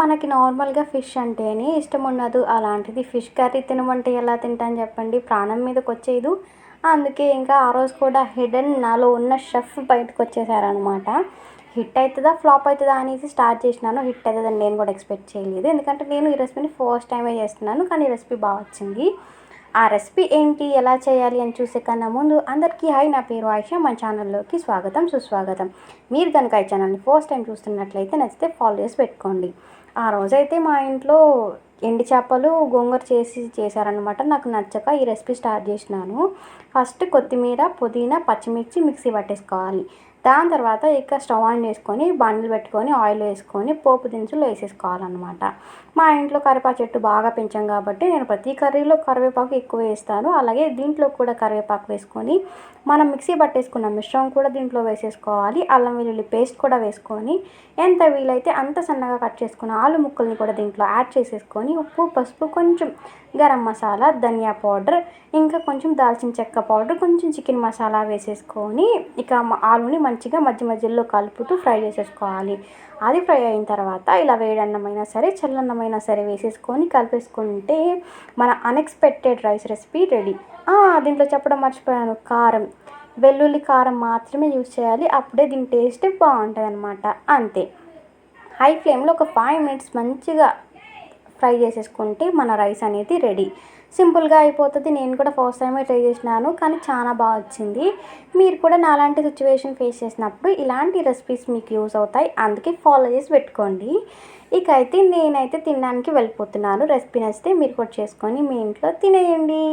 మనకి నార్మల్గా ఫిష్ అంటేనే ఇష్టం ఉండదు. అలాంటిది ఫిష్ కర్రీ తినమంటే ఎలా తింటాను చెప్పండి? ప్రాణం మీదకి వచ్చేదు. అందుకే ఇంకా ఆ రోజు కూడా హిడెన్ నాలో ఉన్న షెఫ్ బయటకు వచ్చేసారనమాట. హిట్ అవుతుందా ఫ్లాప్ అవుతుందా అనేసి స్టార్ట్ చేసినాను. హిట్ అవుతుందని నేను కూడా ఎక్స్పెక్ట్ చేయలేదు. ఎందుకంటే నేను ఈ రెసిపీని ఫస్ట్ టైమే చేస్తున్నాను. కానీ ఈ రెసిపీ బాగా వచ్చింది. ఆ రెసిపీ ఏంటి, ఎలా చేయాలి అని చూసే కన్నా ముందు అందరికీ హాయ్, నా పేరు ఆయిషా. మన ఛానల్లోకి స్వాగతం, సుస్వాగతం. మీరు కనుక ఈ ఛానల్ని ఫస్ట్ టైం చూస్తున్నట్లయితే నచ్చితే ఫాలో చేసి పెట్టుకోండి. ఆ రోజైతే మా ఇంట్లో ఎండి చేపలు గోంగూర చేశారనమాట. నాకు నచ్చక ఈ రెసిపీ స్టార్ట్ చేసినాను. ఫస్ట్ కొత్తిమీర, పుదీనా, పచ్చిమిర్చి మిక్సీ పట్టేసుకోవాలి. దాని తర్వాత ఇక స్టవ్ ఆన్ చేసుకొని బండ్లు పెట్టుకొని ఆయిల్ వేసుకొని పోపు దినుసులు వేసేసుకోవాలన్నమాట. మా ఇంట్లో కరివేపాకు చెట్టు బాగా పెంచాం కాబట్టి నేను ప్రతి కర్రీలో కరివేపాకు ఎక్కువ వేస్తాను. అలాగే దీంట్లో కూడా కరివేపాకు వేసుకొని మనం మిక్సీ పట్టేసుకున్న మిశ్రమం కూడా దీంట్లో వేసేసుకోవాలి. అల్లం వెల్లుల్లి పేస్ట్ కూడా వేసుకొని ఎంత వీలైతే అంత సన్నగా కట్ చేసుకున్న ఆలు ముక్కల్ని కూడా దీంట్లో యాడ్ చేసేసుకొని ఉప్పు, పసుపు, కొంచెం గరం మసాలా, ధనియా పౌడర్, ఇంకా కొంచెం దాల్చిన చెక్క పౌడర్, కొంచెం చికెన్ మసాలా వేసేసుకొని ఇక ఆలుని మంచిగా మధ్య మధ్యలో కలుపుతూ ఫ్రై చేసేసుకోవాలి. అది ఫ్రై అయిన తర్వాత ఇలా వేడన్నమైనా సరే చల్లన్నమైనా సరే వేసేసుకొని కలిపేసుకుంటే మన అన్ఎక్స్పెక్టెడ్ రైస్ రెసిపీ రెడీ. దీంట్లో చెప్పడం మర్చిపోయాను, కారం, వెల్లుల్లి కారం మాత్రమే యూజ్ చేయాలి. అప్పుడే దీని టేస్ట్ బాగుంటుంది అనమాట. అంతే. హై ఫ్లేమ్లో ఒక 5 మినిట్స్ మంచిగా ఫ్రై చేసేసుకుంటే మన రైస్ అనేది రెడీ. సింపుల్గా అయిపోతుంది. నేను కూడా ఫస్ట్ టైమే ట్రై చేసినాను, కానీ చాలా బాగా వచ్చింది. మీరు కూడా నాలాంటి సిచ్యువేషన్ ఫేస్ చేసినప్పుడు ఇలాంటి రెసిపీస్ మీకు యూజ్ అవుతాయి. అందుకే ఫాలో చేసి పెట్టుకోండి. ఇక అయితే నేనైతే తినడానికి వెళ్ళిపోతున్నాను. రెసిపీ నచ్చితే మీరు కూడా చేసుకొని మీ ఇంట్లో తినేయండి.